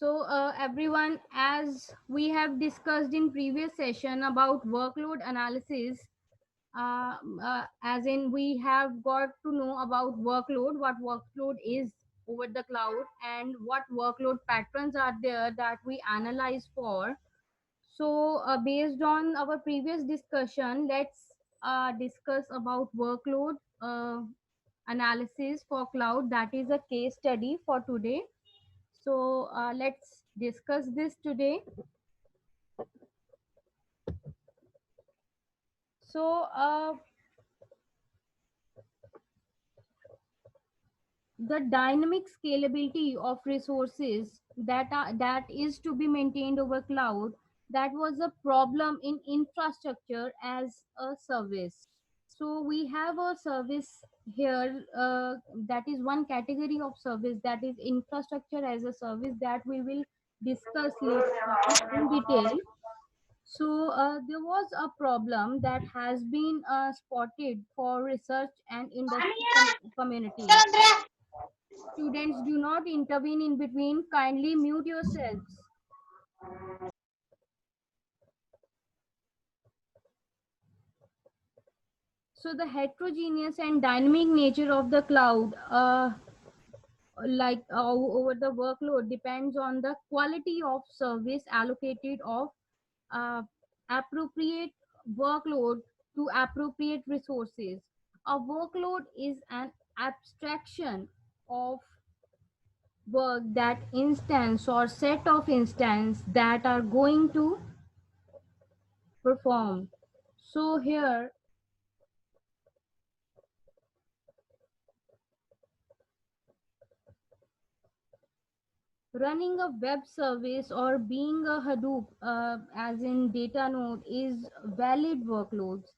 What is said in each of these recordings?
So, everyone, as we have discussed in previous session about workload analysis, as in we have got to know about workload, what workload is over the cloud, and what workload patterns are there that we analyze for. So, based on our previous discussion, let's discuss about workload analysis for cloud. That is a case study for today. So let's discuss this today. So the dynamic scalability of resources that is to be maintained over cloud, that was a problem in infrastructure as a service. So we have a service here, that is one category of service, that is infrastructure as a service, that we will discuss later on in detail. So there was a problem that has been spotted for research and industry communities. Students, do not intervene in between. Kindly mute yourselves. So the heterogeneous and dynamic nature of the cloud, over the workload, depends on the quality of service allocated of uh, appropriate workload to appropriate resources. A workload is an abstraction of work, that instance or set of instances that are going to perform. So here, running a web service or being a Hadoop, as in data node, is valid workloads.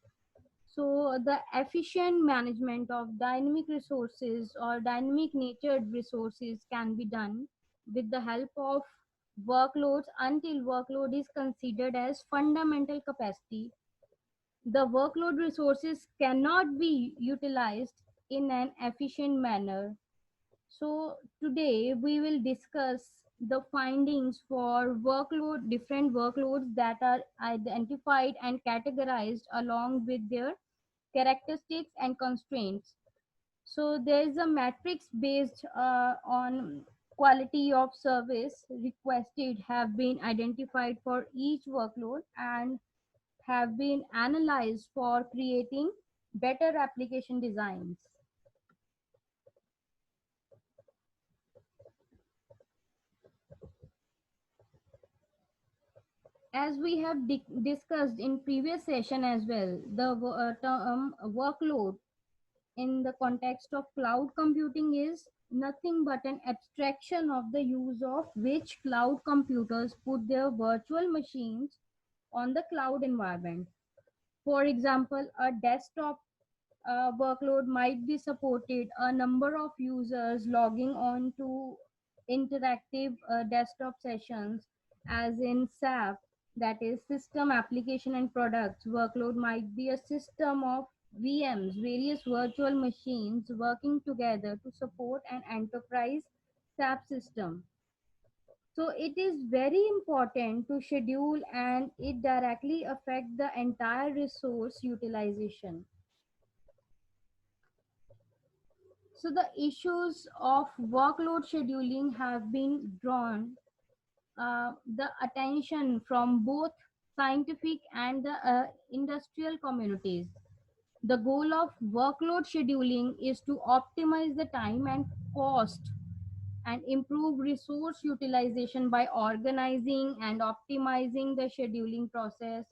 So the efficient management of dynamic resources or dynamic natured resources can be done with the help of workloads until workload is considered as fundamental capacity. The workload resources cannot be utilized in an efficient manner. So today we will discuss the findings for different workloads that are identified and categorized along with their characteristics and constraints. So there is a matrix based on quality of service requested have been identified for each workload and have been analyzed for creating better application designs. As we have discussed in previous session as well, the term workload in the context of cloud computing is nothing but an abstraction of the use of which cloud computers put their virtual machines on the cloud environment. For example, a desktop workload might be supported a number of users logging on to interactive desktop sessions, as in SAP, that is system application and products. Workload might be a system of VMs, various virtual machines working together to support an enterprise SAP system. So it is very important to schedule, and it directly affect the entire resource utilization. So the issues of workload scheduling have been drawn the attention from both scientific and the industrial communities. The goal of workload scheduling is to optimize the time and cost and improve resource utilization by organizing and optimizing the scheduling process.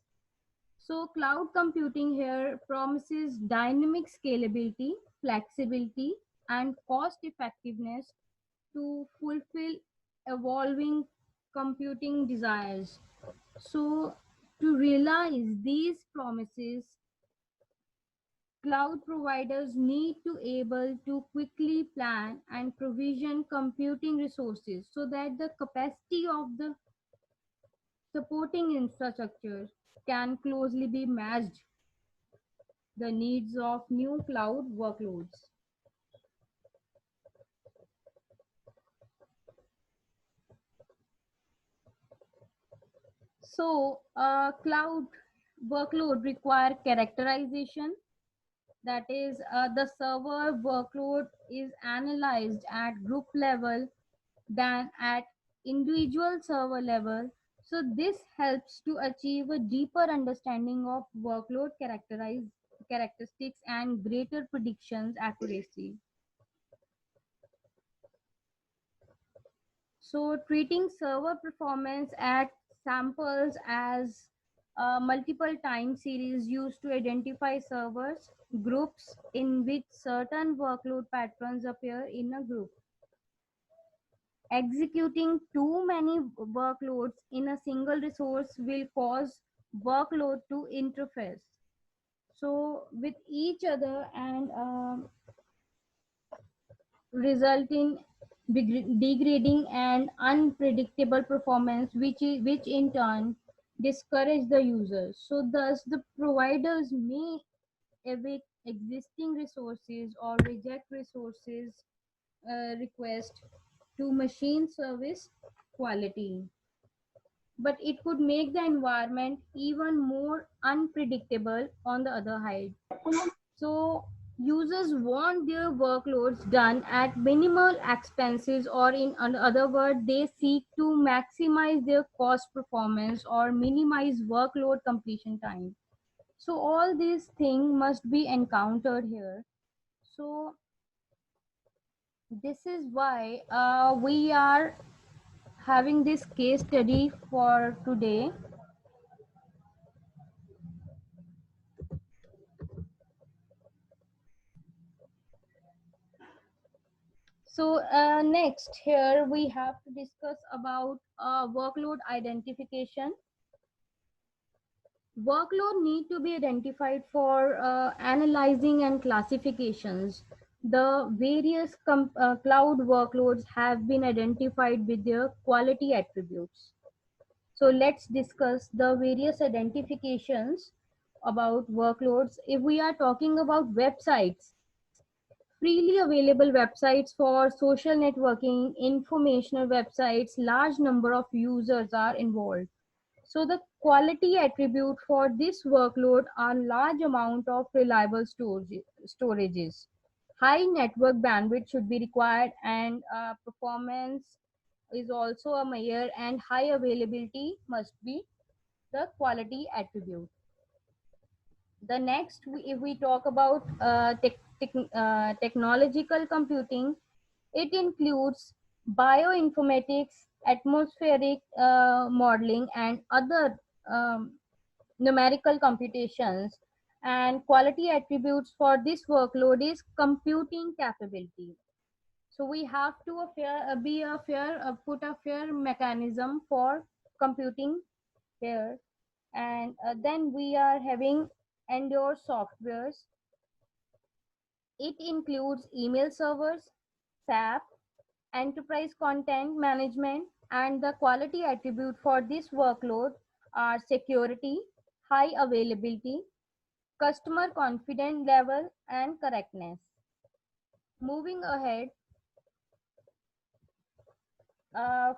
So cloud computing here promises dynamic scalability, flexibility, and cost effectiveness to fulfill evolving computing desires. So to realize these promises, cloud providers need to able to quickly plan and provision computing resources so that the capacity of the supporting infrastructure can closely be matched the needs of new cloud workloads. So, cloud workload require characterization. That is, the server workload is analyzed at group level than at individual server level. So, this helps to achieve a deeper understanding of workload characteristics and greater predictions accuracy. So treating server performance at samples as multiple time series used to identify servers groups in which certain workload patterns appear in a group. Executing too many workloads in a single resource will cause workload to interface so with each other and result in degrading and unpredictable performance which in turn discourage the users. So thus the providers may evict existing resources or reject resources request to machine service quality, but it could make the environment even more unpredictable on the other hand. So users want their workloads done at minimal expenses, or in other words, they seek to maximize their cost performance or minimize workload completion time. So all these things must be encountered here. So this is why we are having this case study for today. So next here we have to discuss about workload identification. Workload need to be identified for analyzing and classifications. The various cloud workloads have been identified with their quality attributes. So let's discuss the various identifications about workloads. If we are talking about websites, freely available websites for social networking, informational websites, large number of users are involved. So the quality attribute for this workload are large amount of reliable storages. High network bandwidth should be required, and performance is also a measure, and high availability must be the quality attribute. The next, if we talk about technological computing, it includes bioinformatics, atmospheric modeling, and other numerical computations. And quality attributes for this workload is computing capability. So we have to put a fair mechanism for computing here. And then we are having endure softwares. It includes email servers, SAP, enterprise content management, and the quality attribute for this workload are security, high availability, customer confidence level, and correctness. Moving ahead,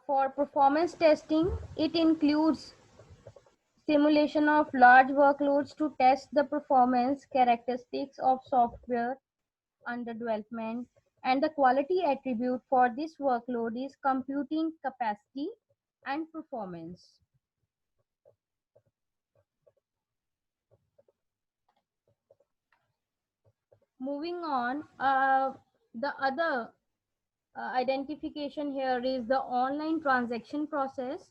for performance testing, it includes simulation of large workloads to test the performance characteristics of software under development, and the quality attribute for this workload is computing capacity and performance. Moving on, the other identification here is the online transaction process.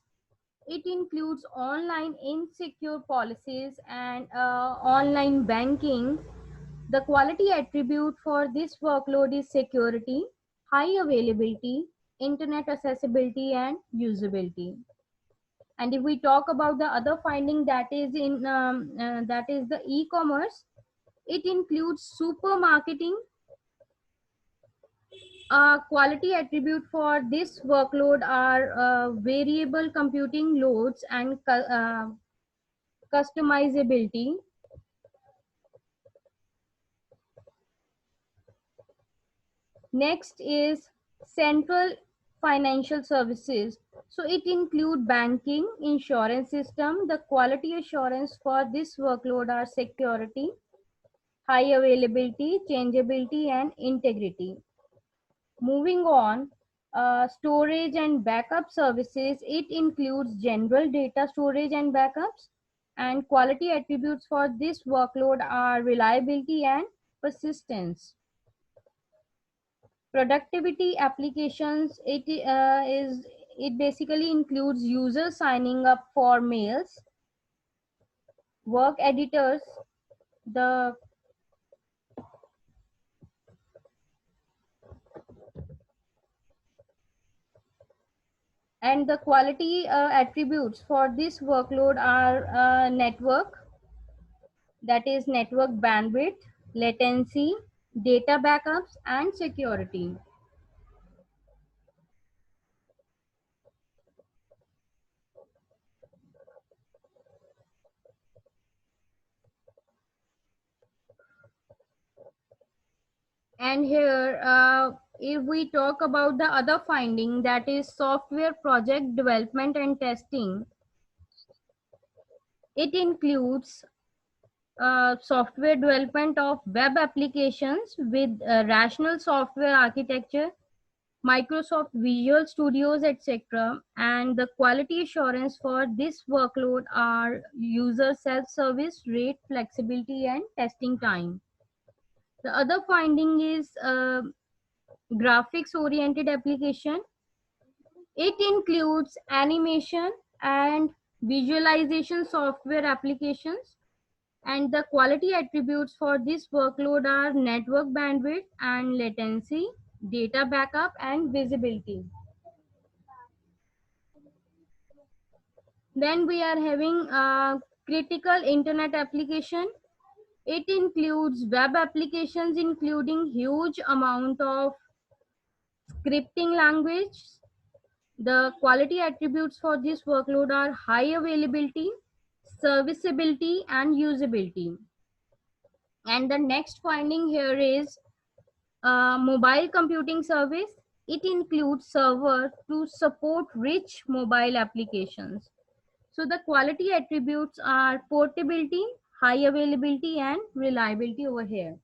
It includes online insecure policies and online banking. The quality attribute for this workload is security, high availability, internet accessibility, and usability. And if we talk about the other finding, that is that is the e-commerce, it includes supermarketing. Quality attribute for this workload are variable computing loads and customizability. Next is central financial services. So it include banking, insurance system. The quality assurance for this workload are security, high availability, changeability, and integrity. Moving on, storage and backup services. It includes general data storage and backups. And quality attributes for this workload are reliability and persistence. Productivity applications. It basically includes users signing up for mails, work editors, the and the quality attributes for this workload are network, that is network bandwidth, latency, data backups, and security. And here, if we talk about the other finding, that is software project development and testing, it includes software development of web applications with rational software architecture, Microsoft Visual Studios, etc. And the quality assurance for this workload are user self-service, rate, flexibility, and testing time. The other finding is graphics-oriented application. It includes animation and visualization software applications. And the quality attributes for this workload are network bandwidth and latency, data backup, and visibility. Then we are having critical internet application. It includes web applications including huge amount of scripting language. The quality attributes for this workload are high availability, serviceability, and usability. And the next finding here is mobile computing service. It includes server to support rich mobile applications. So the quality attributes are portability, high availability, and reliability over here.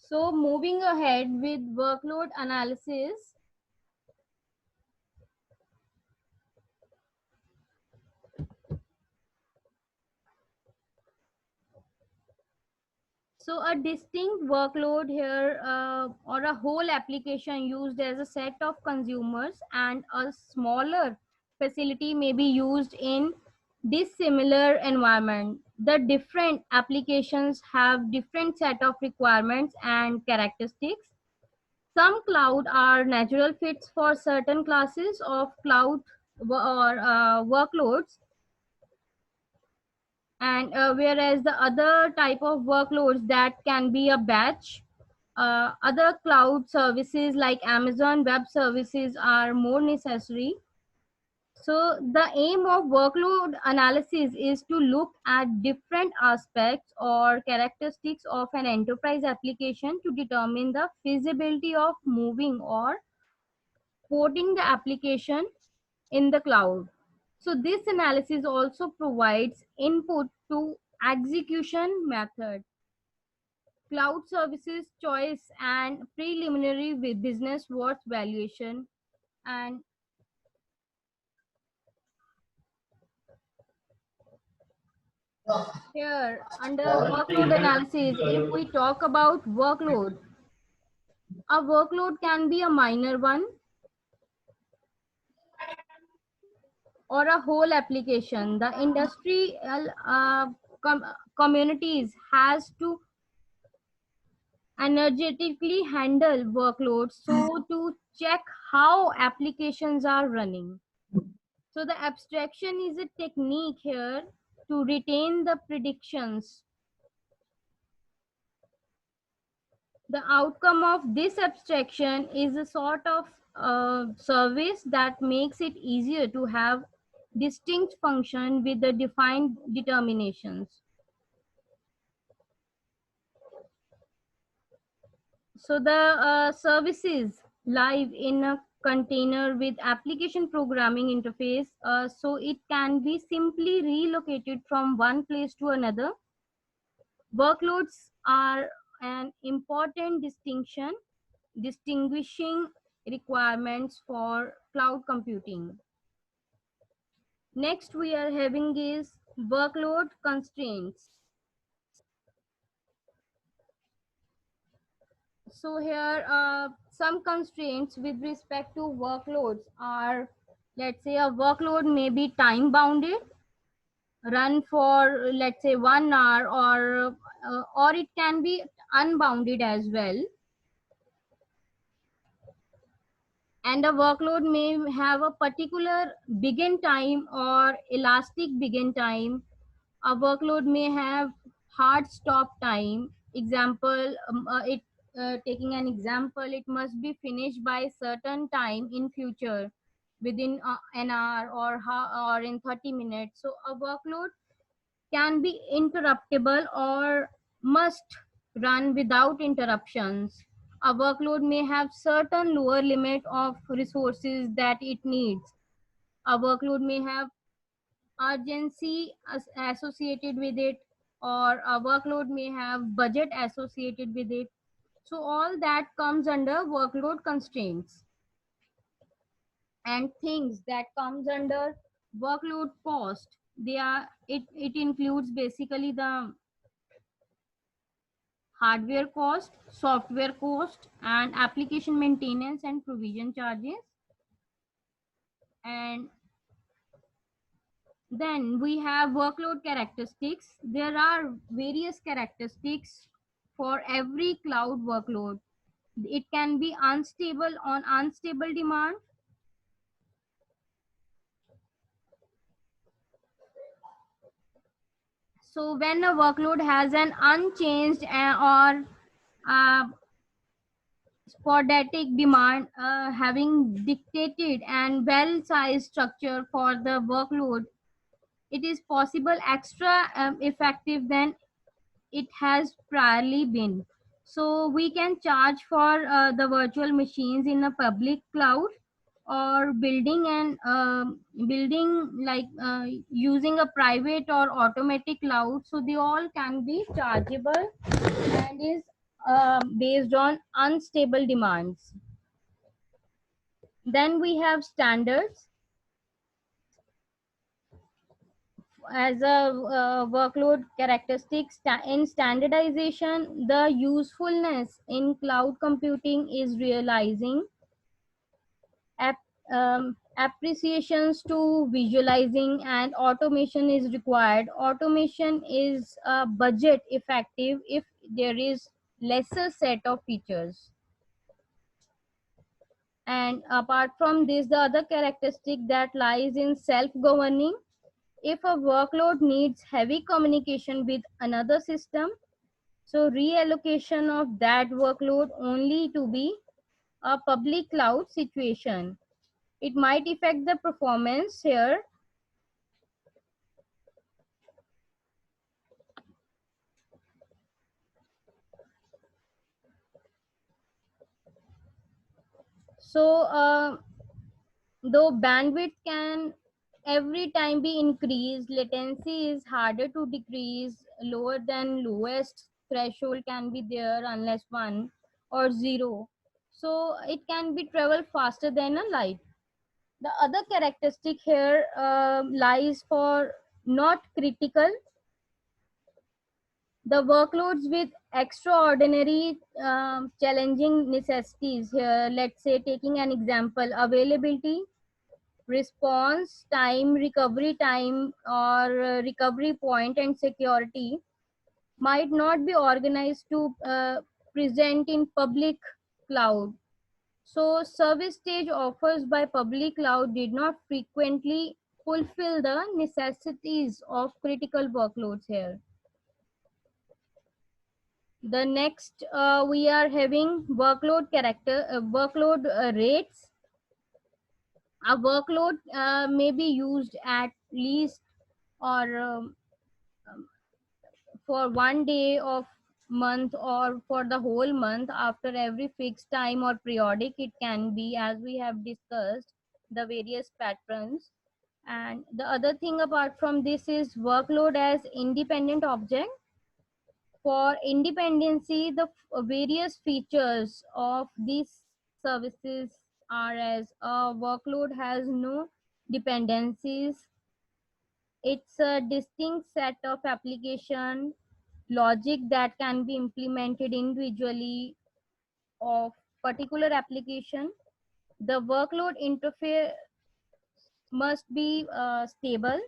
So moving ahead with workload analysis. So a distinct workload here or a whole application used as a set of consumers, and a smaller facility may be used in dissimilar environment. The different applications have different set of requirements and characteristics. Some cloud are natural fits for certain classes of cloud or workloads, and whereas the other type of workloads that can be a batch. Other cloud services like Amazon Web Services are more necessary. So the aim of workload analysis is to look at different aspects or characteristics of an enterprise application to determine the feasibility of moving or porting the application in the cloud. So this analysis also provides input to execution method, cloud services choice, and preliminary with business worth valuation. And here under workload analysis, if we talk about workload, a workload can be a minor one or a whole application. The industrial com- communities has to energetically handle workloads so to check how applications are running. So the abstraction is a technique here to retain the predictions. The outcome of this abstraction is a sort of service that makes it easier to have distinct function with the defined determinations. So the services live in a container with application programming interface, so it can be simply relocated from one place to another. Workloads are an important distinguishing requirements for cloud computing. Next we are having is workload constraints. So here some constraints with respect to workloads are, let's say a workload may be time bounded, run for let's say 1 hour, or it can be unbounded as well. And a workload may have a particular begin time or elastic begin time. A workload may have hard stop time. Example, it taking an example, it must be finished by certain time in future, within an hour, or in 30 minutes. So a workload can be interruptible or must run without interruptions. A workload may have certain lower limit of resources that it needs. A workload may have urgency associated with it, or a workload may have budget associated with it. So all that comes under workload constraints. And things that comes under workload cost, it includes basically the hardware cost, software cost, and application maintenance and provision charges. And then we have workload characteristics. There are various characteristics for every cloud workload. It can be unstable on unstable demand. So when a workload has an unchanged or uh, sporadic demand, having dictated and well-sized structure for the workload, it is possible extra effective than it has priorly been. So we can charge for the virtual machines in a public cloud, or building like using a private or automatic cloud. So they all can be chargeable and is based on unstable demands. Then we have standards. As a workload characteristic in standardization, the usefulness in cloud computing is realizing appreciations to visualizing, and automation is required. Automation is budget effective if there is lesser set of features. And apart from this, the other characteristic that lies in self-governing. If a workload needs heavy communication with another system, so reallocation of that workload only to be a public cloud situation. It might affect the performance here. So though bandwidth can every time be increased, latency is harder to decrease. Lower than lowest threshold can be there unless 1 or 0. So it can be travel faster than a light. The other characteristic here lies for not critical. The workloads with extraordinary challenging necessities here, let's say taking an example, availability, response time, recovery time, or recovery point, and security, might not be organized to present in public cloud. So service stage offers by public cloud did not frequently fulfill the necessities of critical workloads here. The next we are having workload rates. A workload may be used at least or for one day of month or for the whole month after every fixed time or periodic. It can be, as we have discussed, the various patterns. And the other thing apart from this is workload as independent object. For independency, the various features of these services are as a workload has no dependencies. It's a distinct set of application logic that can be implemented individually of particular application. The workload interface must be stable.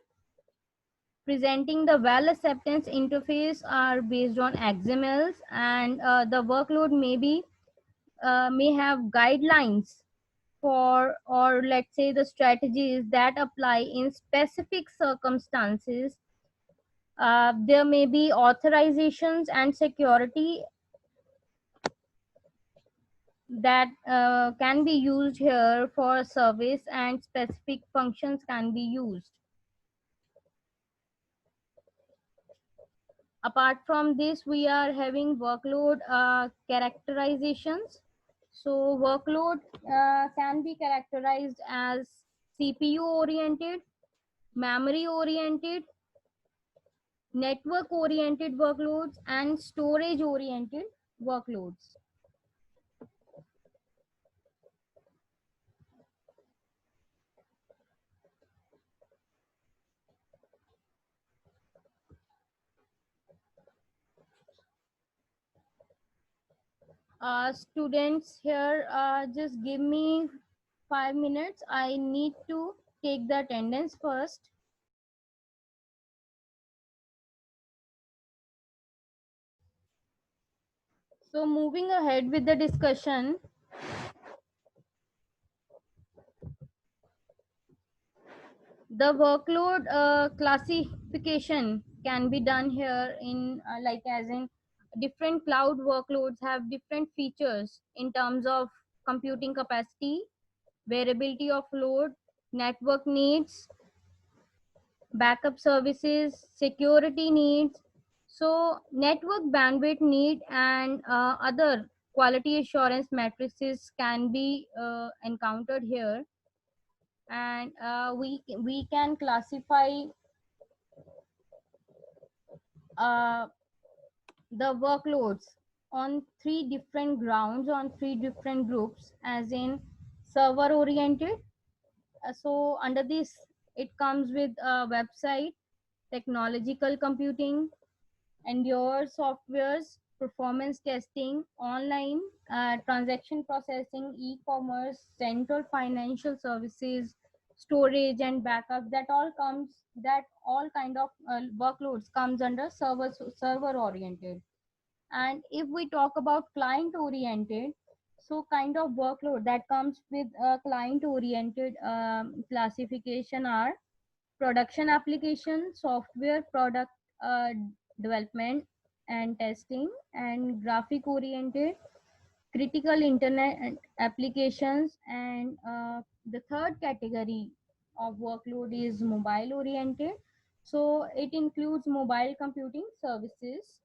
Presenting the well acceptance interface are based on XMLs, and the workload may have guidelines for, or let's say the strategies that apply in specific circumstances. There may be authorizations and security that can be used here for service, and specific functions can be used. Apart from this, we are having workload characterizations. So workload can be characterized as CPU oriented, memory oriented, network oriented workloads, and storage oriented workloads. Students here, just give me 5 minutes. I need to take the attendance first. So moving ahead with the discussion, the workload classification can be done here in like as in different cloud workloads have different features in terms of computing capacity, variability of load, network needs, backup services, security needs. So network bandwidth need and other quality assurance matrices can be encountered here. And we can classify uh, the workloads on three different grounds, on three different groups, as in server oriented. So under this, it comes with a website, technological computing, endure softwares, performance testing, online transaction processing, e-commerce, central financial services, storage and backup. That all kind of workloads comes under server oriented. And if we talk about client oriented, so kind of workload that comes with a client oriented classification are production application, software product uh, development and testing, and graphic oriented, critical internet applications. And the third category of workload is mobile oriented. So it includes mobile computing services.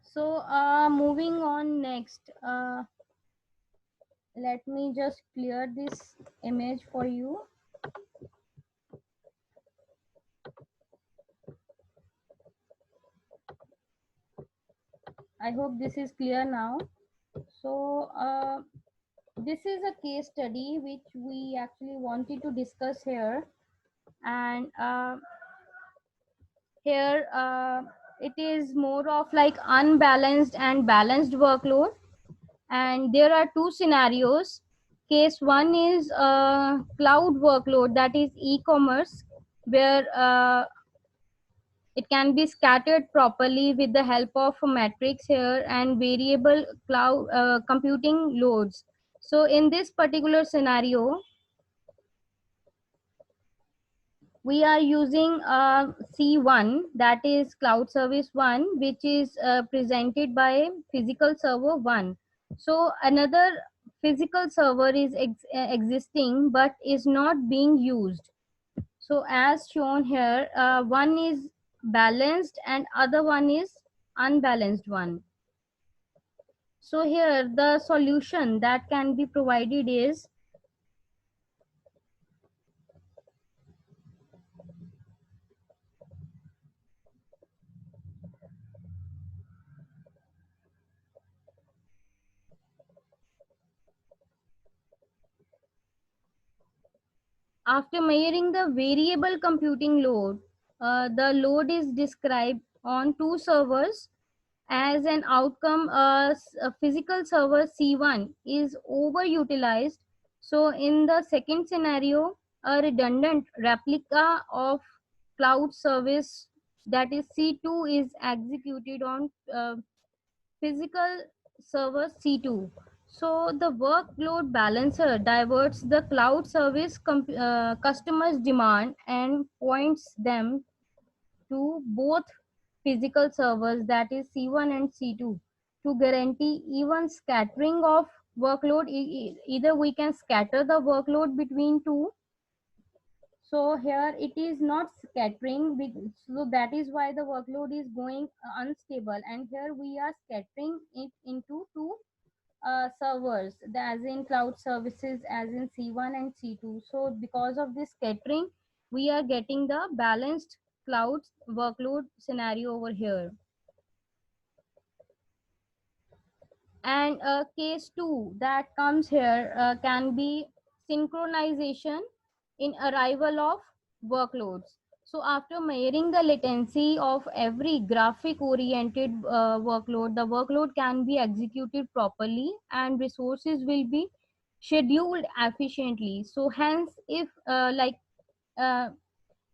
So moving on next, let me just clear this image for you. I hope this is clear now. So this is a case study which we actually wanted to discuss here. And here it is more of like unbalanced and balanced workload. And there are two scenarios. Case one is cloud workload, that is e-commerce, where it can be scattered properly with the help of a matrix here and variable cloud computing loads. So in this particular scenario, we are using C1, that is Cloud Service 1, which is presented by Physical Server 1. So another physical server is existing but is not being used. So as shown here, one is balanced and other one is unbalanced one. So here the solution that can be provided is, after measuring the variable computing load, the load is described on two servers. As an outcome, a physical server C1 is overutilized. So in the second scenario, a redundant replica of cloud service, that is C2, is executed on physical server C2. So the workload balancer diverts the cloud service customers demand and points them to both physical servers, that is C1 and C2, to guarantee even scattering of workload. Either we can scatter the workload between two. So here it is not scattering, so that is why the workload is going unstable, and here we are scattering it into two servers, as in cloud services, as in C1 and C2. So because of this scattering, we are getting the balanced cloud workload scenario over here. And case 2 that comes here can be synchronization in arrival of workloads. So after measuring the latency of every graphic oriented workload, the workload can be executed properly and resources will be scheduled efficiently. So hence, if uh,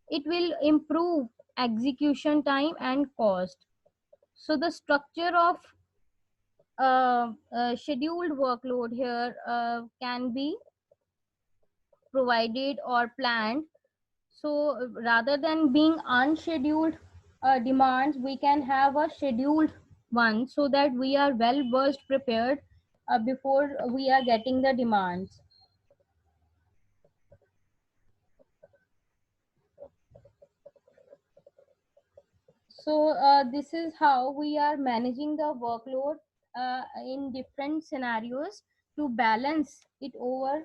it will improve execution time and cost. So the structure of scheduled workload here can be provided or planned. So rather than being unscheduled demands, we can have a scheduled one, so that we are well versed prepared before we are getting the demands. So this is how we are managing the workload in different scenarios to balance it over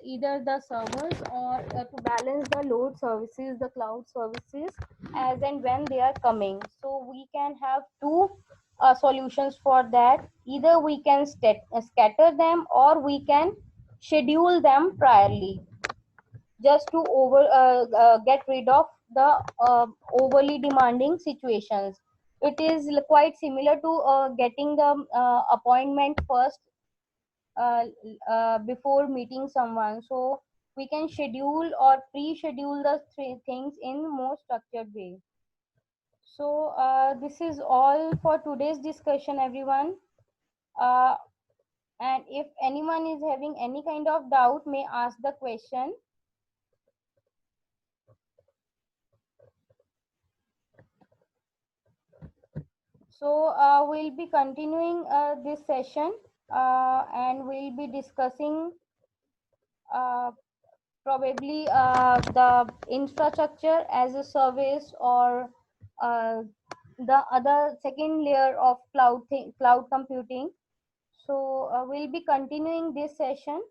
either the servers, or to balance the load services, the cloud services, as and when they are coming. So we can have two solutions for that. Either we can scatter them, or we can schedule them priorly, just to get rid of the overly demanding situations. It is quite similar to getting the appointment first uh, before meeting someone. So we can schedule or pre-schedule the three things in more structured way. So this is all for today's discussion, everyone. uh, and if anyone is having any kind of doubt, may ask the question. So we'll be continuing this session, and we'll be discussing uh, probably the infrastructure as a service, or uh, the other second layer of cloud computing. So we'll be continuing this session.